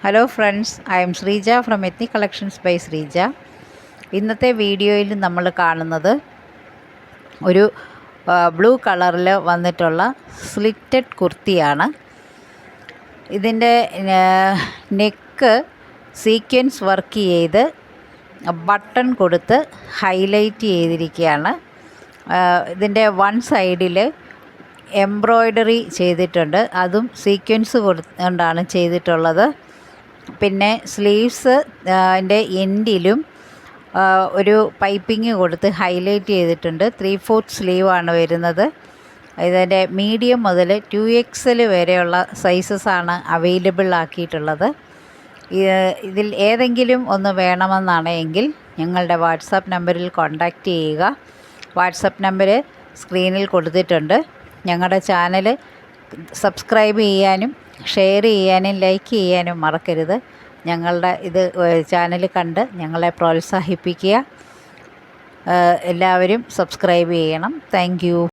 Hello friends, I am Sreeja from ethnic collections by Sreeja. ഇന്നത്തെ വീഡിയോയിൽ നമ്മൾ കാണുന്നത് ഒരു ബ്ലൂ കളറിൽ വന്നിട്ടുള്ള സ്ലിറ്റഡ് കുർത്തിയാണ്. ഇതിൻ്റെ നെക്ക് സീക്വൻസ് വർക്ക് ചെയ്ത് ബട്ടൺ കൊടുത്ത് ഹൈലൈറ്റ് ചെയ്തിരിക്കുകയാണ്. ഇതിൻ്റെ വൺ സൈഡിൽ എംബ്രോയ്ഡറി ചെയ്തിട്ടുണ്ട്, അതും സീക്വൻസ് കൊണ്ടാണ് ചെയ്തിട്ടുള്ളത്. പിന്നെ സ്ലീവ്സ് അതിൻ്റെ എൻഡിലും ഒരു പൈപ്പിംഗ് കൊടുത്ത് ഹൈലൈറ്റ് ചെയ്തിട്ടുണ്ട്. 3/4 സ്ലീവാണ് വരുന്നത്. ഇതിൻ്റെ മീഡിയം മുതൽ 2XL വരെയുള്ള സൈസസാണ് അവൈലബിൾ ആക്കിയിട്ടുള്ളത്. ഇതിൽ ഏതെങ്കിലും ഒന്ന് വേണമെന്നാണ് എങ്കിൽ ഞങ്ങളുടെ വാട്സാപ്പ് നമ്പറിൽ കോൺടാക്റ്റ് ചെയ്യുക. വാട്സാപ്പ് നമ്പർ സ്ക്രീനിൽ കൊടുത്തിട്ടുണ്ട്. ഞങ്ങളുടെ ചാനൽ സബ്സ്ക്രൈബ് ചെയ്യാനും ഷെയർ ചെയ്യാനും ലൈക്ക് ചെയ്യാനും മറക്കരുത്. ഞങ്ങളുടെ ചാനൽ കണ്ട് ഞങ്ങളെ പ്രോത്സാഹിപ്പിക്കുക. എല്ലാവരും സബ്സ്ക്രൈബ് ചെയ്യണം. Thank you.